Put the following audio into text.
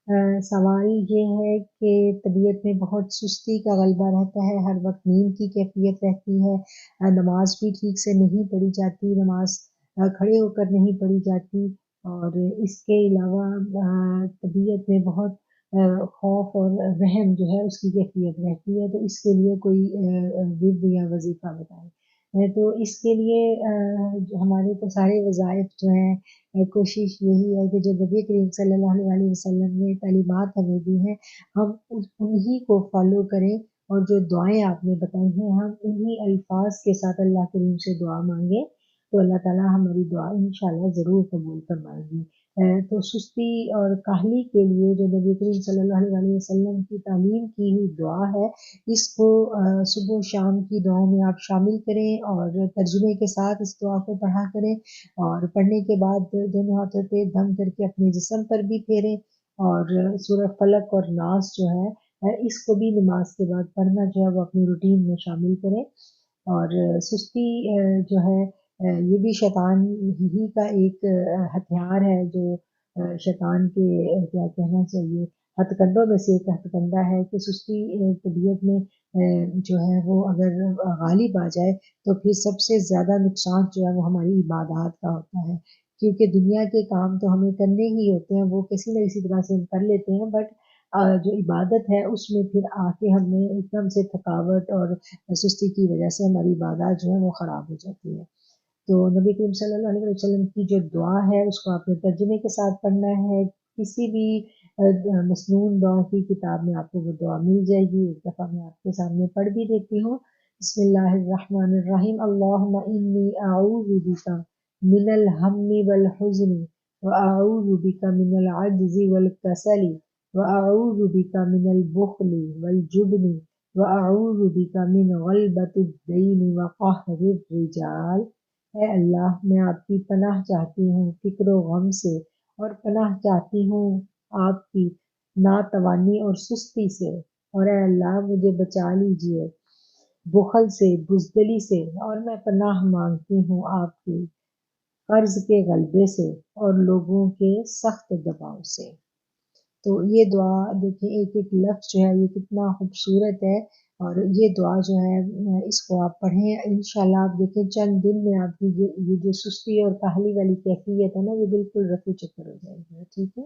सवाल ये है कि तबीयत में बहुत सुस्ती का गलबा रहता है, हर वक़्त नींद की कैफ़ियत रहती है, नमाज़ भी ठीक से नहीं पढ़ी जाती, नमाज़ खड़े होकर नहीं पढ़ी जाती और इसके अलावा तबीयत में बहुत ख़ौफ़ और वहम जो है उसकी कैफ़ियत रहती है, तो इसके लिए कोई विर्द या वज़ीफ़ा बताएँ। तो इसके लिए जो हमारे तो सारे वज़ाइफ जो हैं कोशिश यही है कि जो नबी करीम सल्लल्लाहु अलैहि वसल्लम ने तालीमात हमें दी हैं, हम उन्हीं को फ़ॉलो करें और जो दुआएँ आपने बताई हैं, हम उन्हीं अल्फ़ाज़ के साथ अल्लाह करीम से दुआ माँगे, तो अल्लाह ताला हमारी दुआ इंशाअल्लाह ज़रूर कबूल फरमाएँगे। तो सुस्ती और काहली के लिए जो नबी करीम सल्लल्लाहु अलैहि वसल्लम की तालीम की हुई दुआ है, इसको सुबह शाम की दुआओं में आप शामिल करें और तर्जुमे के साथ इस दुआ को पढ़ा करें और पढ़ने के बाद दोनों हाथों पे दम करके अपने जिस्म पर भी फेरें और सूरह फलक और नास जो है इसको भी नमाज के बाद पढ़ना जो है वो अपनी रूटीन में शामिल करें और सुस्ती जो है ये भी शैतान ही का एक हथियार है जो शैतान के क्या कहना चाहिए हथकंडों में से एक हथकंडा है कि सुस्ती तबीयत में जो है वो अगर गालिब आ जाए तो फिर सबसे ज़्यादा नुकसान जो है वो हमारी इबादत का होता है क्योंकि दुनिया के काम तो हमें करने ही होते हैं वो किसी न किसी तरह से हम कर लेते हैं बट जो इबादत है उसमें फिर आके हमें एकदम से थकावट और सुस्ती की वजह से हमारी इबादत जो है वो ख़राब हो जाती है तो नबी करीम सल्लल्लाहु अलैहि वसल्लम की जो दुआ है उसको आपने तर्जुमे के साथ पढ़ना है किसी भी मसनून दुआओं की किताब में आपको वो दुआ मिल जाएगी एक दफ़ा मैं आपके सामने पढ़ भी देती हूँ बिस्मिल्लाहिर्रहमानिर्रहीम अल्लाहुम्मा इन्नी अऊज़ु बिका मिनल हम्मी वल हुज़्नि व अऊज़ु बिका मिनल अज्ज़ि वल कसली व अऊज़ु बिका मिनल बुख़्लि वल जुब्नि व अऊज़ु बिका मिन गलबतिद दीनि व क़हरिर रिजाल ऐ अल्लाह मैं आपकी पनाह चाहती हूँ फ़िक्र गम से और पनाह चाहती हूँ आपकी नातवानी और सुस्ती से और ऐ अल्लाह मुझे बचा लीजिए बुखल से बुज़दिली से और मैं पनाह मांगती हूँ आपकी कर्ज के गलबे से और लोगों के सख्त दबाव से तो ये दुआ देखिए एक-एक लफ्ज़ जो है ये कितना खूबसूरत है और ये दुआ जो है इसको आप पढ़ें इंशाअल्लाह आप देखें चंद दिन में आपकी ये जो सुस्ती और काहली वाली कैफ़ियत है ना ये बिल्कुल रफ़ू चक्कर हो जाएगी, ठीक है?